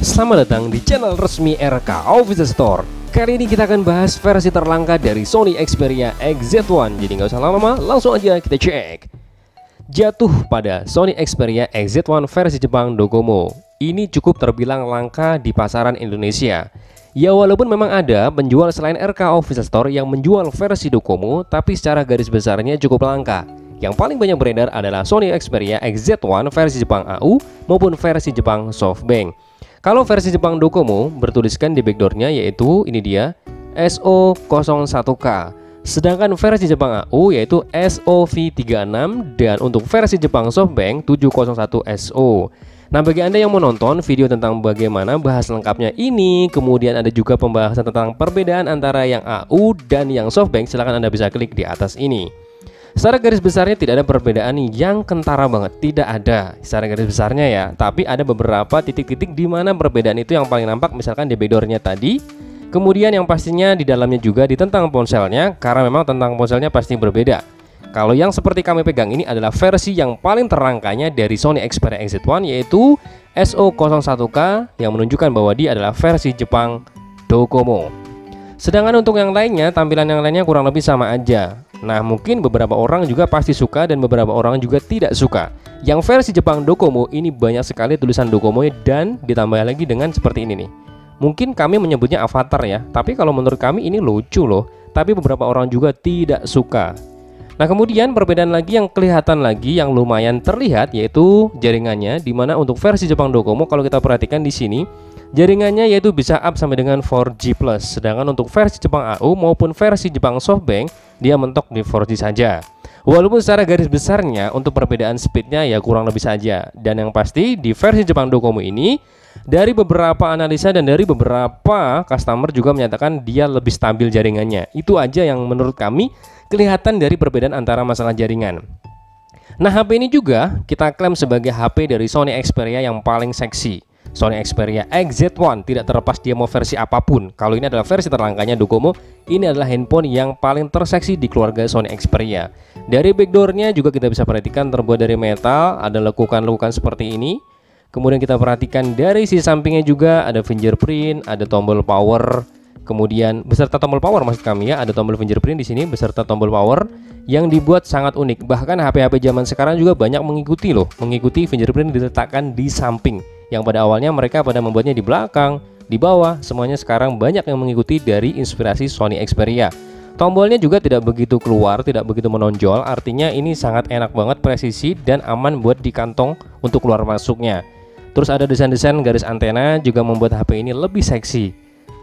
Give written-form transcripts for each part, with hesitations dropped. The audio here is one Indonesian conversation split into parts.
Selamat datang di channel resmi RK Official Store. Kali ini kita akan bahas versi terlangka dari Sony Xperia XZ1. Jadi nggak usah lama-lama, langsung aja kita cek. Jatuh pada Sony Xperia XZ1 versi Jepang Docomo. Ini cukup terbilang langka di pasaran Indonesia. Ya walaupun memang ada penjual selain RK Official Store yang menjual versi Docomo, tapi secara garis besarnya cukup langka. Yang paling banyak beredar adalah Sony Xperia XZ1 versi Jepang AU maupun versi Jepang Softbank. Kalau versi Jepang Docomo bertuliskan di backdoornya yaitu ini dia SO01K. Sedangkan versi Jepang AU yaitu SOV36 dan untuk versi Jepang Softbank 701SO. Nah bagi Anda yang menonton video tentang bagaimana bahas lengkapnya ini, kemudian ada juga pembahasan tentang perbedaan antara yang AU dan yang Softbank, silahkan Anda bisa klik di atas ini. Secara garis besarnya tidak ada perbedaan yang kentara banget, tidak ada secara garis besarnya ya. Tapi ada beberapa titik-titik di mana perbedaan itu yang paling nampak, misalkan di backdoornya tadi. Kemudian yang pastinya di dalamnya juga di tentang ponselnya, karena memang tentang ponselnya pasti berbeda. Kalau yang seperti kami pegang ini adalah versi yang paling terangkanya dari Sony Xperia XZ1 yaitu SO01K yang menunjukkan bahwa dia adalah versi Jepang Docomo. Sedangkan untuk yang lainnya, tampilan yang lainnya kurang lebih sama aja. Nah mungkin beberapa orang juga pasti suka dan beberapa orang juga tidak suka. Yang versi Jepang Docomo ini banyak sekali tulisan Docomo dan ditambah lagi dengan seperti ini nih. Mungkin kami menyebutnya avatar ya, tapi kalau menurut kami ini lucu loh. Tapi beberapa orang juga tidak suka. Nah kemudian perbedaan lagi yang kelihatan lagi yang lumayan terlihat yaitu jaringannya, dimana untuk versi Jepang Docomo kalau kita perhatikan di sini jaringannya yaitu bisa up sampai dengan 4G+. Sedangkan untuk versi Jepang AU maupun versi Jepang Softbank dia mentok di 4G saja. Walaupun secara garis besarnya untuk perbedaan speednya ya kurang lebih saja. Dan yang pasti di versi Jepang Docomo ini dari beberapa analisa dan dari beberapa customer juga menyatakan dia lebih stabil jaringannya. Itu aja yang menurut kami kelihatan dari perbedaan antara masalah jaringan. Nah HP ini juga kita klaim sebagai HP dari Sony Xperia yang paling seksi. Sony Xperia XZ1 tidak terlepas dia mau versi apapun. Kalau ini adalah versi terlangkanya Docomo, ini adalah handphone yang paling terseksi di keluarga Sony Xperia. Dari backdoornya juga kita bisa perhatikan terbuat dari metal, ada lekukan-lekukan seperti ini. Kemudian kita perhatikan dari sisi sampingnya juga ada fingerprint, ada tombol power. Kemudian beserta tombol power maksud kami ya, ada tombol fingerprint di sini beserta tombol power yang dibuat sangat unik. Bahkan HP-HP zaman sekarang juga banyak mengikuti loh, mengikuti fingerprint diletakkan di samping. Yang pada awalnya mereka pada membuatnya di belakang, di bawah, semuanya sekarang banyak yang mengikuti dari inspirasi Sony Xperia. Tombolnya juga tidak begitu keluar, tidak begitu menonjol, artinya ini sangat enak banget, presisi dan aman buat di kantong untuk keluar masuknya. Terus ada desain-desain garis antena juga membuat HP ini lebih seksi.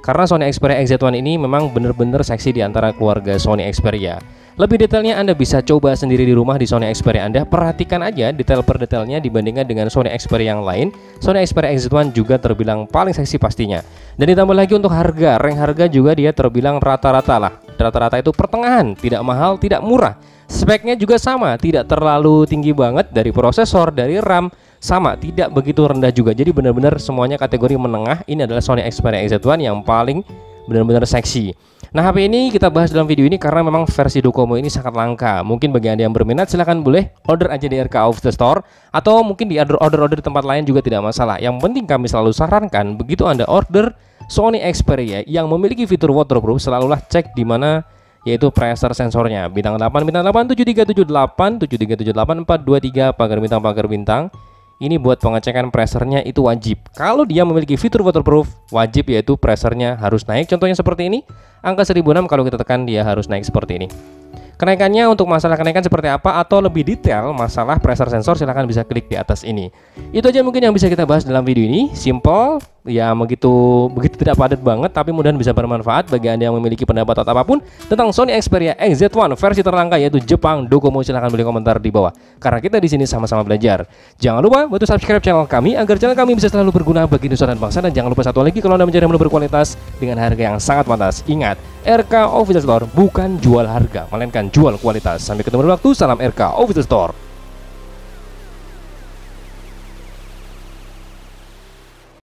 Karena Sony Xperia XZ1 ini memang benar-benar seksi di antara keluarga Sony Xperia. Lebih detailnya Anda bisa coba sendiri di rumah di Sony Xperia Anda. Perhatikan aja detail per detailnya dibandingkan dengan Sony Xperia yang lain. Sony Xperia XZ1 juga terbilang paling seksi pastinya. Dan ditambah lagi untuk harga, rank harga juga dia terbilang rata-rata lah. Rata-rata itu pertengahan, tidak mahal, tidak murah. Speknya juga sama, tidak terlalu tinggi banget dari prosesor, dari RAM. Sama, tidak begitu rendah juga. Jadi benar-benar semuanya kategori menengah. Ini adalah Sony Xperia XZ1 yang paling benar-benar seksi. Nah HP ini kita bahas dalam video ini karena memang versi Docomo ini sangat langka. Mungkin bagi Anda yang berminat silahkan boleh order aja di RK Official Store. Atau mungkin di order-order tempat lain juga tidak masalah. Yang penting kami selalu sarankan begitu Anda order Sony Xperia yang memiliki fitur waterproof, selalulah cek di mana yaitu pressure sensornya. Bintang 8, bintang 8, 7378, 7378, 423, pagar bintang. Ini buat pengecekan pressernya itu wajib. Kalau dia memiliki fitur waterproof, wajib yaitu pressernya harus naik. Contohnya seperti ini, angka 1006 kalau kita tekan dia harus naik seperti ini. Kenaikannya untuk masalah kenaikan seperti apa atau lebih detail masalah pressure sensor silahkan bisa klik di atas ini. Itu aja mungkin yang bisa kita bahas dalam video ini. Simple, ya begitu tidak padat banget, tapi mudah-mudahan bisa bermanfaat bagi Anda yang memiliki pendapat atau apapun tentang Sony Xperia XZ1 versi terlangka yaitu Jepang Docomo. Silahkan beri komentar di bawah. Karena kita di sini sama-sama belajar. Jangan lupa bantu subscribe channel kami agar channel kami bisa selalu berguna bagi nusa dan bangsa. Dan jangan lupa satu lagi, kalau Anda mencari menu berkualitas dengan harga yang sangat pantas, ingat RK Official Store bukan jual harga, melainkan jual kualitas. Sampai ketemu di waktu, salam RK Official Store.